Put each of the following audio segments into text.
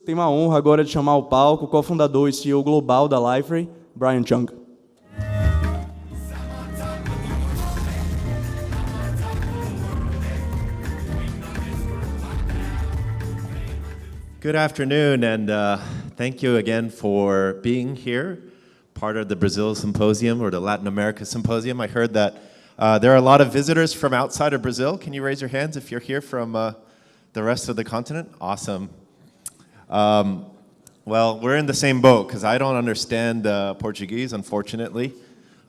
Tenho a honra agora de chamar ao palco o co-fundador e CEO global da Liferay, Bryan Cheung. Good afternoon, and thank you again for being here, part of the Brazil Symposium or the Latin America Symposium. I heard that there are a lot of visitors from outside of Brazil. Can you raise your hands if you're here from the rest of the continent? Awesome. Well, we're in the same boat because I don't understand Portuguese, unfortunately.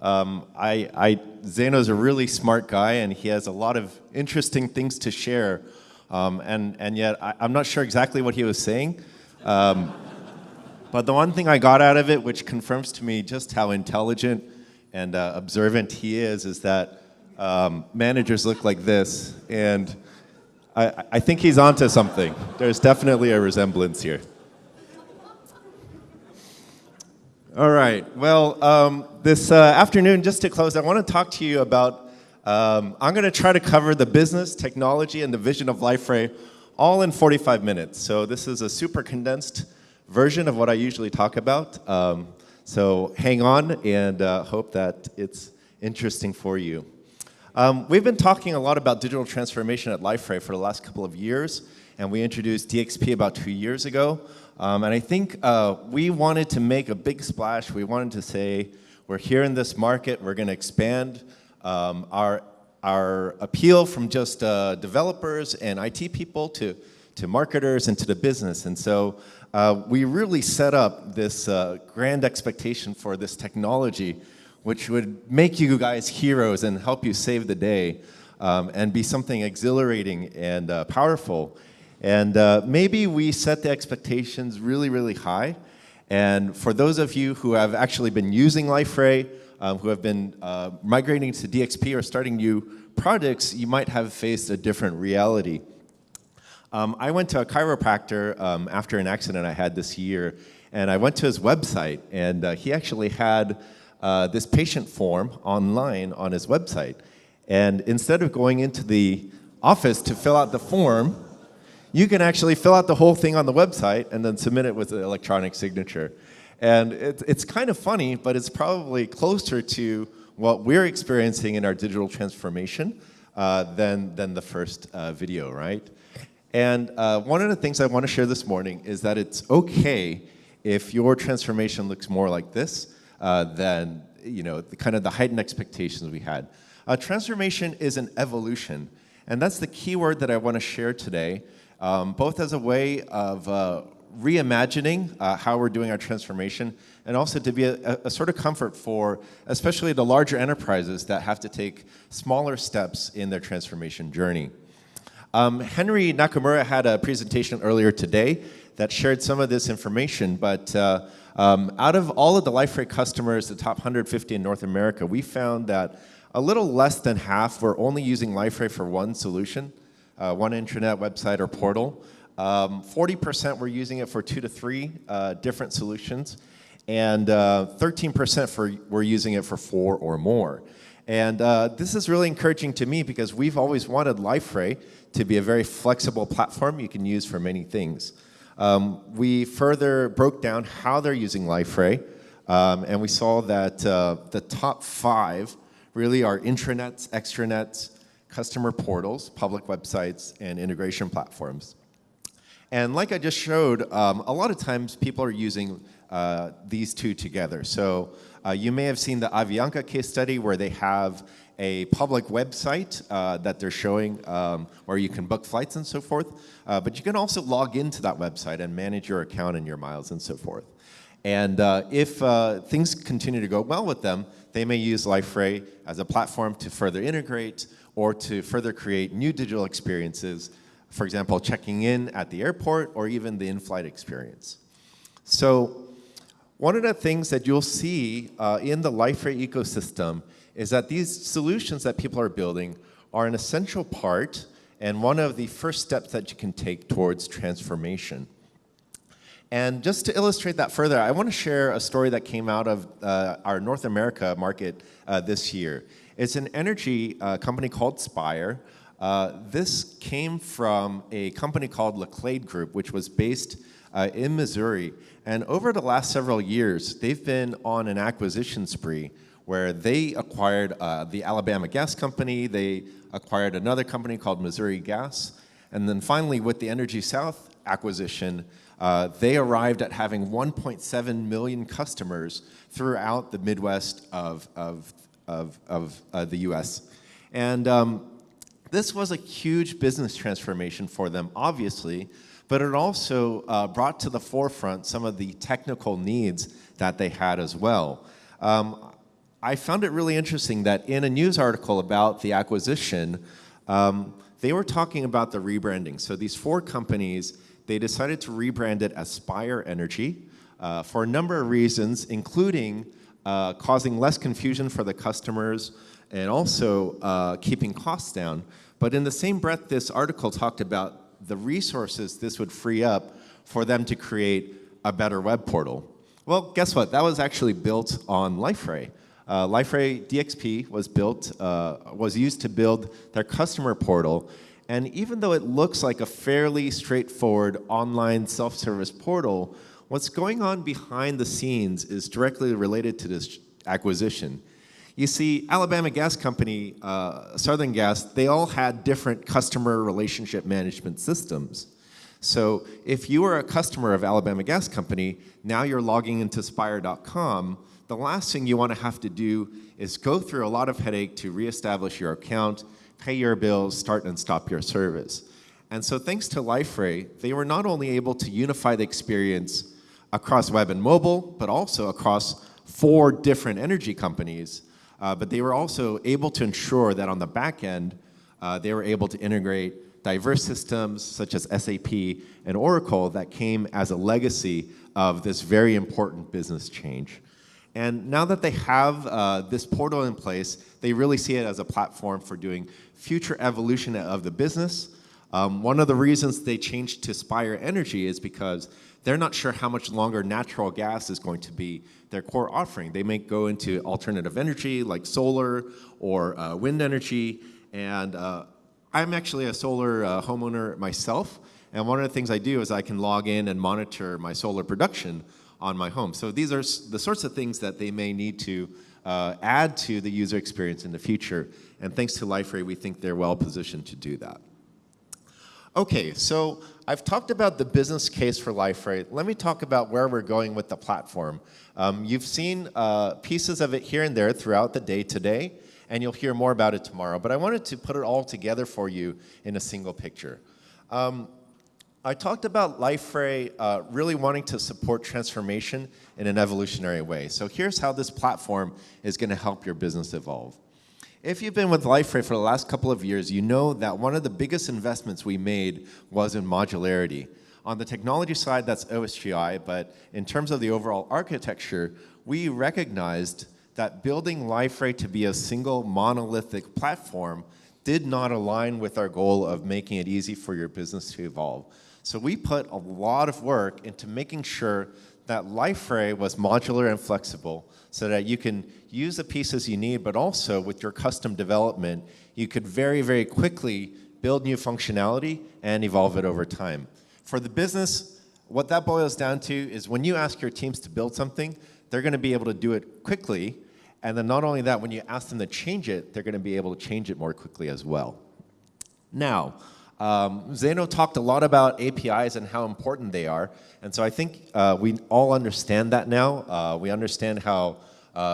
Zeno's a really smart guy, and he has a lot of interesting things to share. And yet, I'm not sure exactly what he was saying. But the one thing I got out of it, which confirms to me just how intelligent and observant he is that managers look like this. And I think he's onto something. There's definitely a resemblance here. All right, well, this afternoon, just to close, I want to talk to you about, I'm going to try to cover the business, technology, and the vision of Liferay all in 45 minutes. So this is a super condensed version of what I usually talk about. So hang on and hope that it's interesting for you. We've been talking a lot about digital transformation at Liferay for the last couple of years, and we introduced DXP about 2 years ago. And I think we wanted to make a big splash. We wanted to say, we're here in this market, we're going to expand our appeal from just developers and IT people to marketers and to the business. And so we really set up this grand expectation for this technology, which would make you guys heroes and help you save the day and be something exhilarating and powerful. And maybe we set the expectations really, really high. And for those of you who have actually been using Liferay, who have been migrating to DXP or starting new projects, you might have faced a different reality. I went to a chiropractor after an accident I had this year, and I went to his website, and he actually had this patient form online on his website. And instead of going into the office to fill out the form, you can actually fill out the whole thing on the website and then submit it with an electronic signature. And it's kind of funny, but it's probably closer to what we're experiencing in our digital transformation than the first video, right? And one of the things I want to share this morning is that it's okay if your transformation looks more like this than the heightened expectations we had. Transformation is an evolution, and that's the key word that I want to share today. Both as a way of reimagining how we're doing our transformation, and also to be a sort of comfort for especially the larger enterprises that have to take smaller steps in their transformation journey. Henry Nakamura had a presentation earlier today that shared some of this information, but out of all of the Liferay customers, the top 150 in North America, we found that a little less than half were only using Liferay for one solution. One intranet, website, or portal. 40% were using it for 2 to 3 different solutions, and 13% were using it for 4 or more. And this is really encouraging to me because we've always wanted Liferay to be a very flexible platform you can use for many things. We further broke down how they're using Liferay, and we saw that the top 5 really are intranets, extranets, customer portals, public websites, and integration platforms. And like I just showed, a lot of times people are using these two together. So you may have seen the Avianca case study where they have a public website that they're showing where you can book flights and so forth. But you can also log into that website and manage your account and your miles and so forth. And if things continue to go well with them, they may use Liferay as a platform to further integrate or to further create new digital experiences, for example, checking in at the airport or even the in-flight experience. So one of the things that you'll see in the Liferay ecosystem is that these solutions that people are building are an essential part and one of the first steps that you can take towards transformation. And just to illustrate that further, I want to share a story that came out of our North America market this year. It's an energy company called Spire. This came from a company called Laclade Group, which was based in Missouri. And over the last several years, they've been on an acquisition spree where they acquired the Alabama Gas Company, they acquired another company called Missouri Gas, and then finally with the Energy South acquisition, they arrived at having 1.7 million customers throughout the Midwest of the US. And this was a huge business transformation for them, obviously, but it also brought to the forefront some of the technical needs that they had as well. I found it really interesting that in a news article about the acquisition, they were talking about the rebranding. So these 4 companies, they decided to rebrand it as Spire Energy for a number of reasons, including causing less confusion for the customers and also keeping costs down. But in the same breath, this article talked about the resources this would free up for them to create a better web portal. Well, guess what? That was actually built on Liferay. Liferay DXP was used to build their customer portal. And even though it looks like a fairly straightforward online self-service portal, what's going on behind the scenes is directly related to this acquisition. You see, Alabama Gas Company, Southern Gas, they all had different customer relationship management systems. So if you are a customer of Alabama Gas Company, now you're logging into Spire.com, the last thing you want to have to do is go through a lot of headache to reestablish your account, pay your bills, start and stop your service. And so thanks to Liferay, they were not only able to unify the experience across web and mobile, but also across 4 different energy companies, but they were also able to ensure that on the back end, they were able to integrate diverse systems such as SAP and Oracle that came as a legacy of this very important business change. And now that they have this portal in place, they really see it as a platform for doing future evolution of the business. One of the reasons they changed to Spire Energy is because they're not sure how much longer natural gas is going to be their core offering. They may go into alternative energy like solar or wind energy. And I'm actually a solar homeowner myself. And one of the things I do is I can log in and monitor my solar production on my home. So these are the sorts of things that they may need to add to the user experience in the future. And thanks to Liferay, we think they're well positioned to do that. Okay, so I've talked about the business case for Liferay. Let me talk about where we're going with the platform. You've seen pieces of it here and there throughout the day today, and you'll hear more about it tomorrow. But I wanted to put it all together for you in a single picture. I talked about Liferay really wanting to support transformation in an evolutionary way. So here's how this platform is going to help your business evolve. If you've been with Liferay for the last couple of years, you know that one of the biggest investments we made was in modularity. On the technology side, that's OSGI, but in terms of the overall architecture, we recognized that building Liferay to be a single monolithic platform did not align with our goal of making it easy for your business to evolve. So we put a lot of work into making sure that Liferay was modular and flexible so that you can use the pieces you need, but also with your custom development, you could very, very quickly build new functionality and evolve it over time. For the business, what that boils down to is when you ask your teams to build something, they're going to be able to do it quickly. And then not only that, when you ask them to change it, they're going to be able to change it more quickly as well. Now, Zeno talked a lot about APIs and how important they are. And so I think we all understand that now. We understand how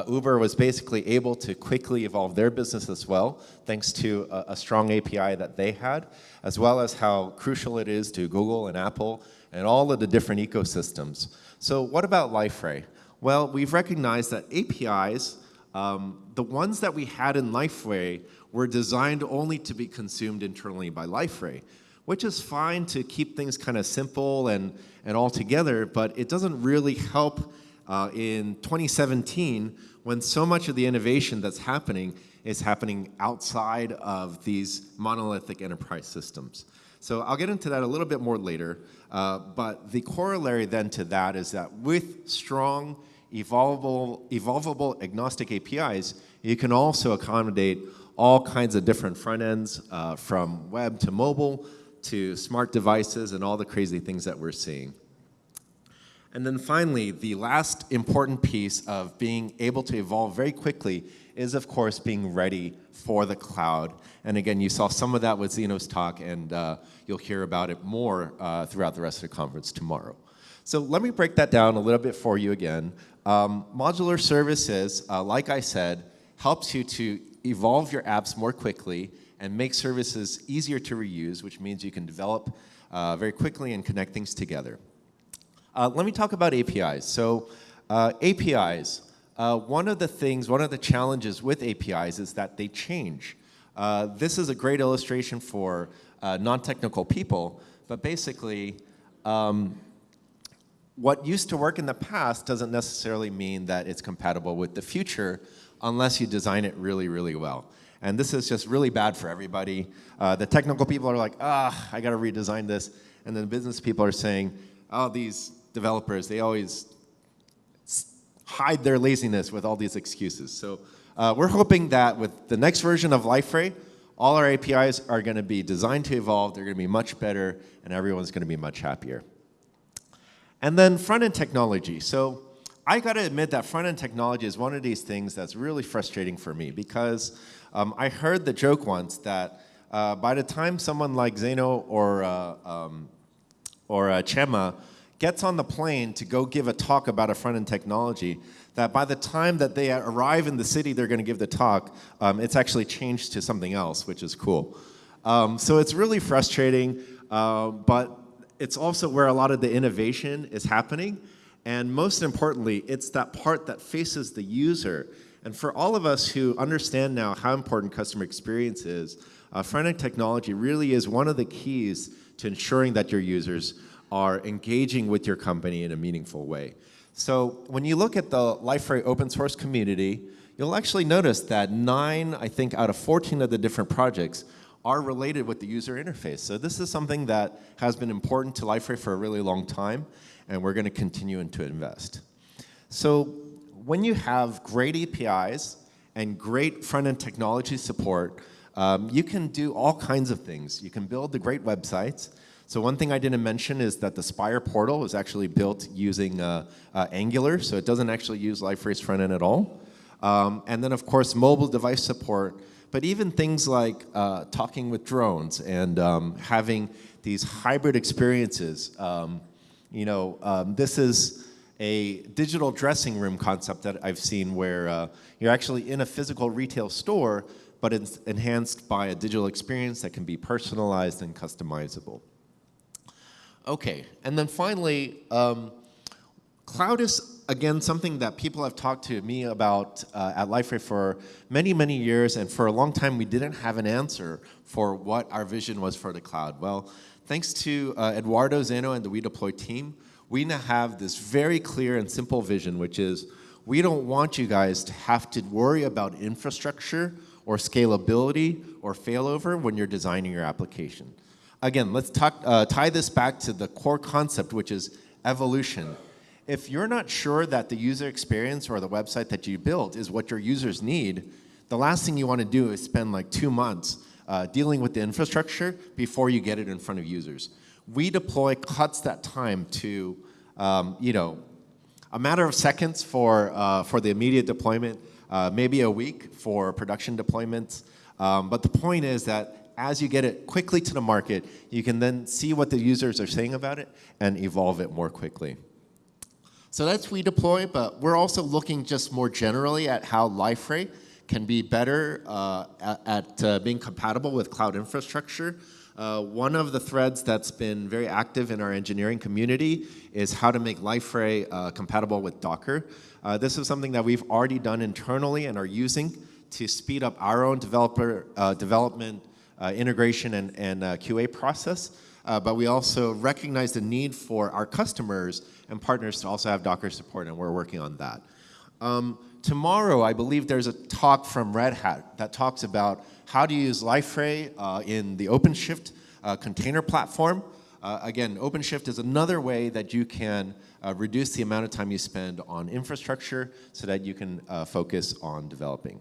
Uber was basically able to quickly evolve their business as well, thanks to a strong API that they had, as well as how crucial it is to Google and Apple and all of the different ecosystems. So what about Liferay? Well, we've recognized that APIs, the ones that we had in Liferay, were designed only to be consumed internally by Liferay, which is fine to keep things kind of simple and all together, but it doesn't really help in 2017 when so much of the innovation that's happening is happening outside of these monolithic enterprise systems. So I'll get into that a little bit more later, but the corollary then to that is that with strong, evolvable agnostic APIs, you can also accommodate all kinds of different front ends, from web to mobile to smart devices and all the crazy things that we're seeing. And then finally, the last important piece of being able to evolve very quickly is, of course, being ready for the cloud. And again, you saw some of that with Zeno's talk, and you'll hear about it more throughout the rest of the conference tomorrow. So let me break that down a little bit for you again. Modular services, like I said, helps you to evolve your apps more quickly and make services easier to reuse, which means you can develop very quickly and connect things together. Let me talk about APIs. So APIs, one of the challenges with APIs is that they change. This is a great illustration for non-technical people, but basically, what used to work in the past doesn't necessarily mean that it's compatible with the future unless you design it really, really well. And this is just really bad for everybody. The technical people are like, I gotta redesign this. And then the business people are saying, oh, these developers, they always hide their laziness with all these excuses. So we're hoping that with the next version of Liferay, all our APIs are gonna be designed to evolve, they're gonna be much better, and everyone's gonna be much happier. And then front-end technology. So I gotta admit that front-end technology is one of these things that's really frustrating for me because I heard the joke once that by the time someone like Zeno or Chema gets on the plane to go give a talk about a front-end technology, that by the time that they arrive in the city they're gonna give the talk, it's actually changed to something else, which is cool. So it's really frustrating, but it's also where a lot of the innovation is happening. And most importantly, it's that part that faces the user. And for all of us who understand now how important customer experience is, front-end technology really is one of the keys to ensuring that your users are engaging with your company in a meaningful way. So when you look at the Liferay open source community, you'll actually notice that 9, I think, out of 14 of the different projects are related with the user interface. So this is something that has been important to Liferay for a really long time, and we're gonna continue to invest. So when you have great APIs and great front-end technology support, you can do all kinds of things. You can build the great websites. So one thing I didn't mention is that the Spire portal was actually built using Angular, so it doesn't actually use Liferay's front-end at all. And then of course, mobile device support, but even things like talking with drones and having these hybrid experiences. This is a digital dressing room concept that I've seen where you're actually in a physical retail store, but it's enhanced by a digital experience that can be personalized and customizable. Okay, and then finally, cloud is, again, something that people have talked to me about at Liferay for many, many years, and for a long time we didn't have an answer for what our vision was for the cloud. Well, thanks to Eduardo, Zeno, and the WeDeploy team, we now have this very clear and simple vision, which is we don't want you guys to have to worry about infrastructure or scalability or failover when you're designing your application. Again, let's tie this back to the core concept, which is evolution. If you're not sure that the user experience or the website that you built is what your users need, the last thing you want to do is spend like 2 months dealing with the infrastructure before you get it in front of users. WeDeploy cuts that time to a matter of seconds for the immediate deployment, maybe a week for production deployments. But the point is that as you get it quickly to the market, you can then see what the users are saying about it and evolve it more quickly. So that's WeDeploy, but we're also looking just more generally at how Liferay can be better at being compatible with cloud infrastructure. One of the threads that's been very active in our engineering community is how to make Liferay compatible with Docker. This is something that we've already done internally and are using to speed up our own development, integration, and QA process. But we also recognize the need for our customers and partners to also have Docker support, and we're working on that. Tomorrow, I believe there's a talk from Red Hat that talks about how to use Liferay in the OpenShift container platform. Again, OpenShift is another way that you can reduce the amount of time you spend on infrastructure so that you can focus on developing.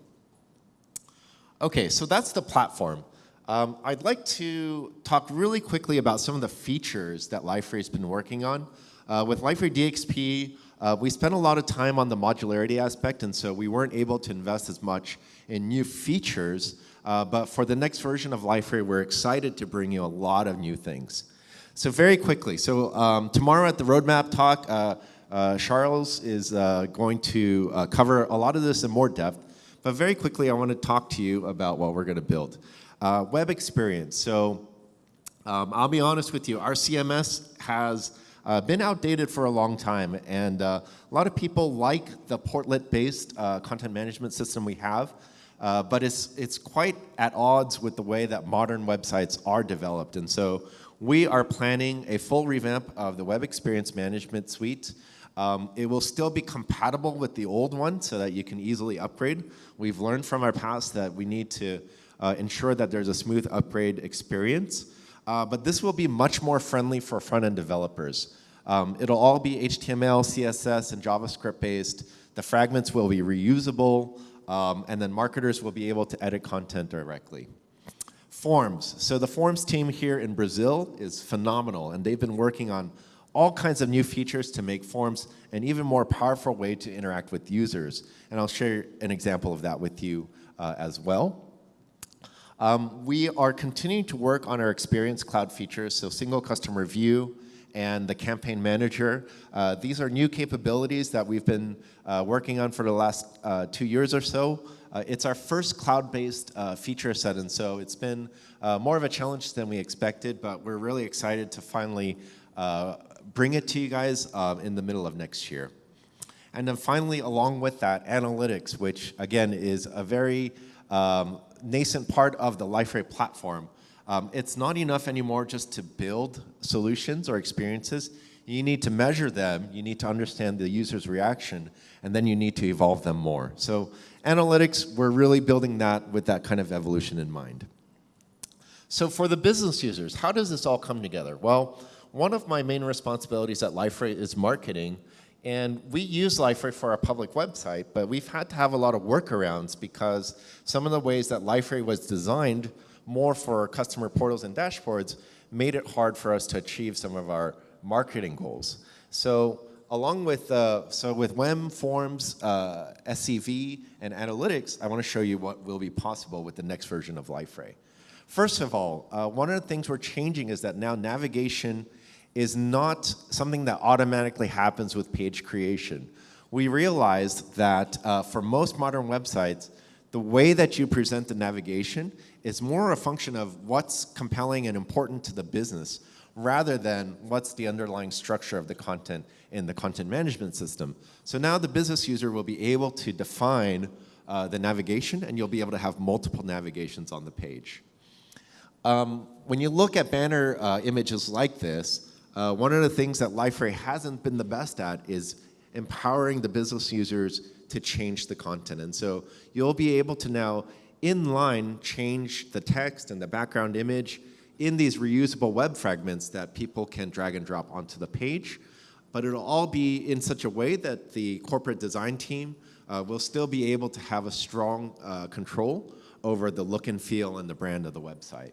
Okay, so that's the platform. I'd like to talk really quickly about some of the features that Liferay's been working on. With Liferay DXP, we spent a lot of time on the modularity aspect, and so we weren't able to invest as much in new features. But for the next version of Liferay, we're excited to bring you a lot of new things. So very quickly, tomorrow at the roadmap talk, Charles is going to cover a lot of this in more depth. But very quickly, I want to talk to you about what we're going to build. Web experience. So I'll be honest with you, our CMS has been outdated for a long time, and a lot of people like the portlet-based content management system we have, but it's quite at odds with the way that modern websites are developed. And so we are planning a full revamp of the Web Experience Management Suite. It will still be compatible with the old one so that you can easily upgrade. We've learned from our past that we need to ensure that there's a smooth upgrade experience. But this will be much more friendly for front-end developers. It'll all be HTML, CSS, and JavaScript based. The fragments will be reusable, and then marketers will be able to edit content directly. Forms. So the Forms team here in Brazil is phenomenal, and they've been working on all kinds of new features to make Forms an even more powerful way to interact with users. And I'll share an example of that with you as well. We are continuing to work on our Experience Cloud features, so single customer view and the campaign manager. These are new capabilities that we've been working on for the last 2 years or so. It's our first cloud-based feature set, and so it's been more of a challenge than we expected, but we're really excited to finally bring it to you guys in the middle of next year. And then finally, along with that, analytics, which again is a very nascent part of the Liferay platform. It's not enough anymore just to build solutions or experiences. You need to measure them, you need to understand the user's reaction, and then you need to evolve them more. So analytics, we're really building that with that kind of evolution in mind. So for the business users, how does this all come together? Well, one of my main responsibilities at Liferay is marketing, and we use Liferay for our public website, but we've had to have a lot of workarounds because some of the ways that Liferay was designed more for customer portals and dashboards made it hard for us to achieve some of our marketing goals. So along with, with WEM, Forms, SCV, and Analytics, I want to show you what will be possible with the next version of Liferay. First of all, one of the things we're changing is that now navigation is not something that automatically happens with page creation. We realized that for most modern websites, the way that you present the navigation is more a function of what's compelling and important to the business rather than what's the underlying structure of the content in the content management system. So now the business user will be able to define the navigation, and you'll be able to have multiple navigations on the page. When you look at banner images like this, one of the things that Liferay hasn't been the best at is empowering the business users to change the content. And so you'll be able to now inline change the text and the background image in these reusable web fragments that people can drag and drop onto the page. But it'll all be in such a way that the corporate design team will still be able to have a strong control over the look and feel and the brand of the website.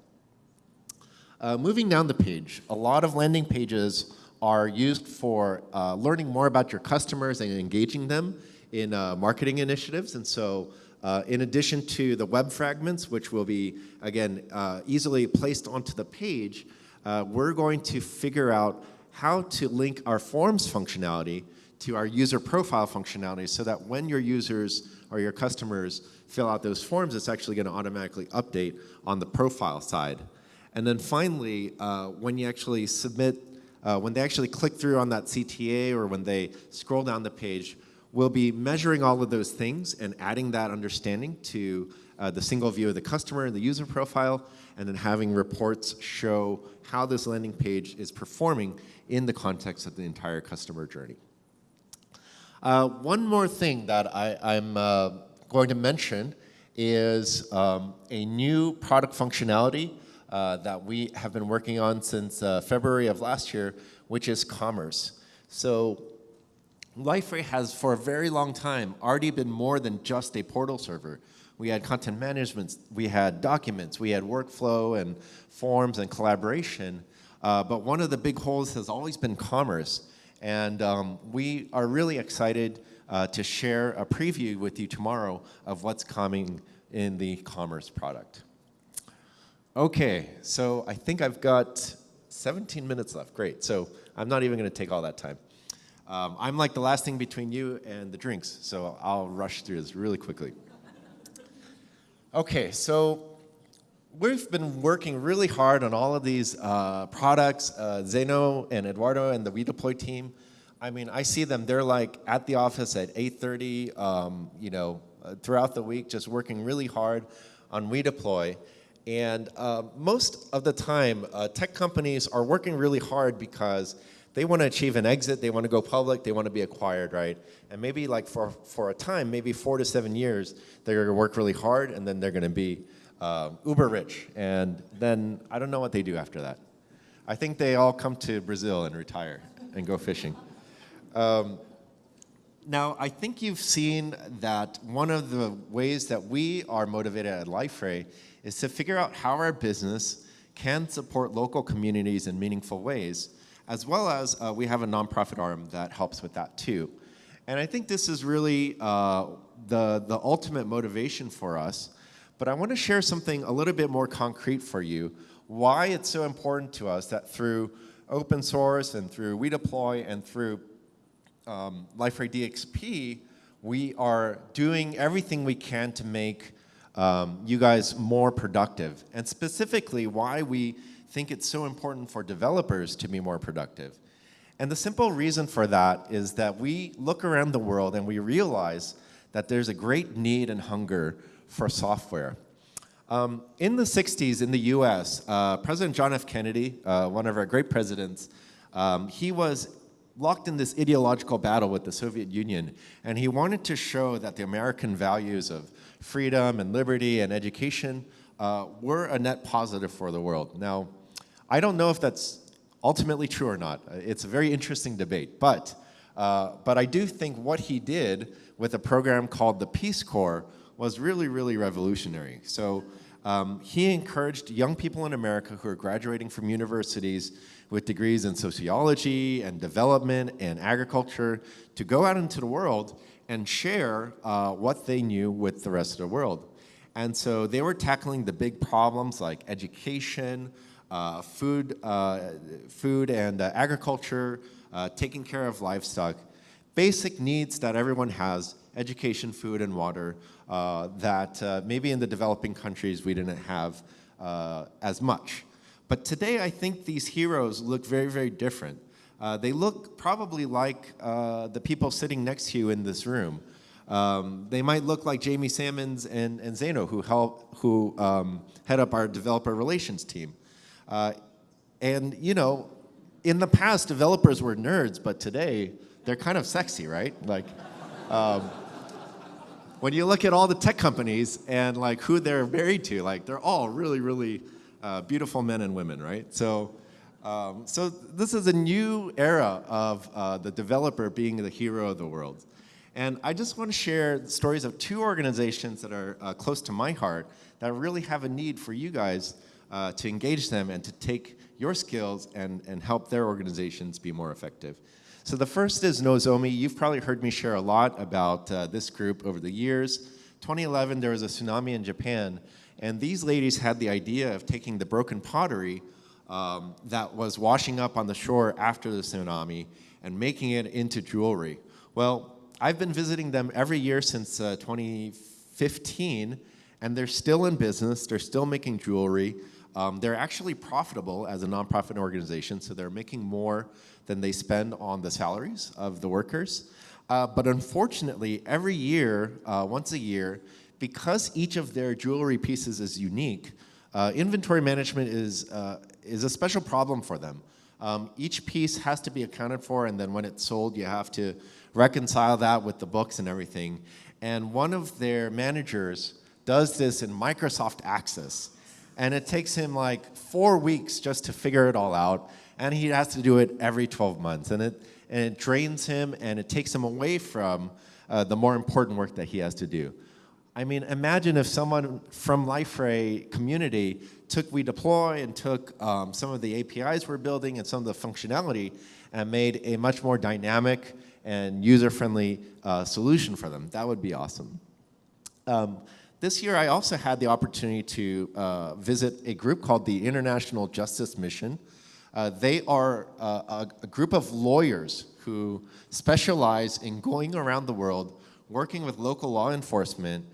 Moving down the page, a lot of landing pages are used for learning more about your customers and engaging them in marketing initiatives. And so in addition to the web fragments, which will be, again, easily placed onto the page, we're going to figure out how to link our forms functionality to our user profile functionality so that when your users or your customers fill out those forms, it's actually going to automatically update on the profile side. And then finally, when you actually submit, when they actually click through on that CTA or when they scroll down the page, we'll be measuring all of those things and adding that understanding to the single view of the customer and the user profile, and then having reports show how this landing page is performing in the context of the entire customer journey. One more thing that I'm going to mention is a new product functionality that we have been working on since February of last year, which is commerce. So Liferay has, for a very long time, already been more than just a portal server. We had content management, we had documents, we had workflow and forms and collaboration. But one of the big holes has always been commerce. And we are really excited to share a preview with you tomorrow of what's coming in the commerce product. Okay, so I think I've got 17 minutes left. Great, so I'm not even going to take all that time. I'm like the last thing between you and the drinks, so I'll rush through this really quickly. Okay, so we've been working really hard on all of these products, Zeno and Eduardo and the Redeploy team. I mean, I see them, they're like at the office at 8:30, throughout the week, just working really hard on Redeploy. And most of the time, tech companies are working really hard because they want to achieve an exit, they want to go public, they want to be acquired, right? And maybe like for a time, maybe 4 to 7 years, they're going to work really hard and then they're going to be uber rich. And then I don't know what they do after that. I think they all come to Brazil and retire and go fishing. Now, I think you've seen that one of the ways that we are motivated at Liferay is to figure out how our business can support local communities in meaningful ways, as well as we have a nonprofit arm that helps with that too. And I think this is really the ultimate motivation for us. But I want to share something a little bit more concrete for you, why it's so important to us that through open source and through Redeploy and through Liferay DXP, we are doing everything we can to make you guys more productive. And specifically, why we think it's so important for developers to be more productive. And the simple reason for that is that we look around the world and we realize that there's a great need and hunger for software. In the 60s in the US, President John F. Kennedy, one of our great presidents, he was locked in this ideological battle with the Soviet Union, and he wanted to show that the American values of freedom and liberty and education were a net positive for the world. Now, I don't know if that's ultimately true or not. It's a very interesting debate, but I do think what he did with a program called the Peace Corps was really, really revolutionary. So he encouraged young people in America who are graduating from universities with degrees in sociology and development and agriculture to go out into the world and share what they knew with the rest of the world. And so they were tackling the big problems like education, food and agriculture, taking care of livestock, basic needs that everyone has, education, food, and water, that maybe in the developing countries we didn't have as much. But today I think these heroes look very, very different. They look probably like the people sitting next to you in this room. They might look like Jamie Sammons and Zeno, who head up our developer relations team. And you know, in the past, developers were nerds, but today they're kind of sexy, right? Like, when you look at all the tech companies and like who they're married to, like they're all really, really beautiful men and women, right? So this is a new era of the developer being the hero of the world. And I just want to share stories of 2 organizations that are close to my heart that really have a need for you guys to engage them and to take your skills and help their organizations be more effective. So the first is Nozomi. You've probably heard me share a lot about this group over the years. 2011, there was a tsunami in Japan, and these ladies had the idea of taking the broken pottery that was washing up on the shore after the tsunami and making it into jewelry. Well, I've been visiting them every year since 2015, and they're still in business. They're still making jewelry. They're actually profitable as a nonprofit organization, so they're making more than they spend on the salaries of the workers. But unfortunately, every year, once a year, because each of their jewelry pieces is unique, inventory management is a special problem for them. Each piece has to be accounted for, and then when it's sold, you have to reconcile that with the books and everything. And one of their managers does this in Microsoft Access. And it takes him like 4 weeks just to figure it all out. And he has to do it every 12 months. And it drains him and it takes him away from the more important work that he has to do. I mean, imagine if someone from Liferay community took WeDeploy and took some of the APIs we're building and some of the functionality and made a much more dynamic and user-friendly solution for them. That would be awesome. This year, I also had the opportunity to visit a group called the International Justice Mission. They are a group of lawyers who specialize in going around the world, working with local law enforcement,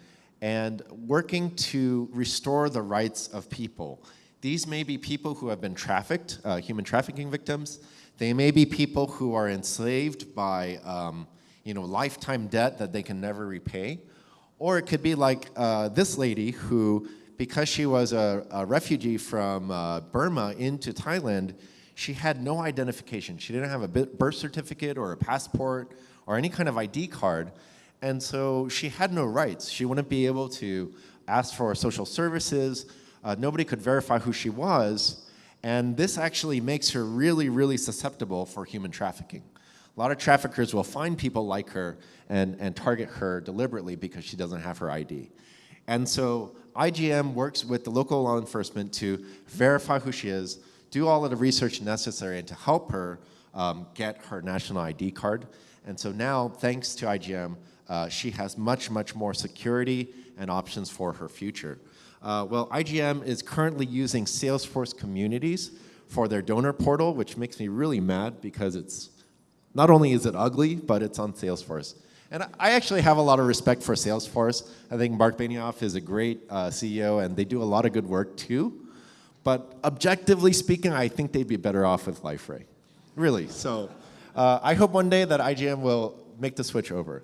and working to restore the rights of people. These may be people who have been trafficked, human trafficking victims. They may be people who are enslaved by lifetime debt that they can never repay. Or it could be like this lady who, because she was a refugee from Burma into Thailand, she had no identification. She didn't have a birth certificate or a passport or any kind of ID card. And so she had no rights. She wouldn't be able to ask for social services. Nobody could verify who she was. And this actually makes her really, really susceptible for human trafficking. A lot of traffickers will find people like her and target her deliberately because she doesn't have her ID. And so IGM works with the local law enforcement to verify who she is, do all of the research necessary, and to help her get her national ID card. And so now, thanks to IGM, she has much, much more security and options for her future. Well, IGM is currently using Salesforce Communities for their donor portal, which makes me really mad because it's not only is it ugly, but it's on Salesforce. And I actually have a lot of respect for Salesforce. I think Mark Benioff is a great CEO, and they do a lot of good work too. But objectively speaking, I think they'd be better off with Liferay. Really. So I hope one day that IGM will make the switch over.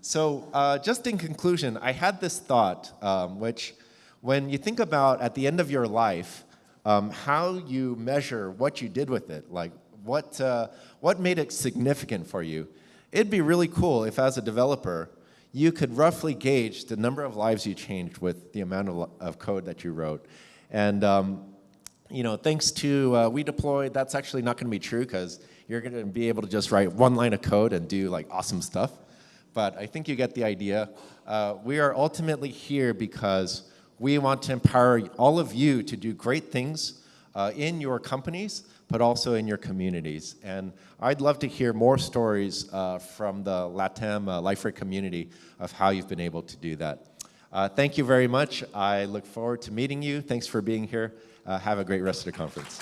So just in conclusion, I had this thought, which when you think about at the end of your life, how you measure what you did with it, like what made it significant for you, it'd be really cool if as a developer, you could roughly gauge the number of lives you changed with the amount of code that you wrote. And thanks to WeDeploy, that's actually not going to be true because you're going to be able to just write one line of code and do like awesome stuff. But I think you get the idea. We are ultimately here because we want to empower all of you to do great things in your companies, but also in your communities. And I'd love to hear more stories from the LATAM Liferay community of how you've been able to do that. Thank you very much. I look forward to meeting you. Thanks for being here. Have a great rest of the conference.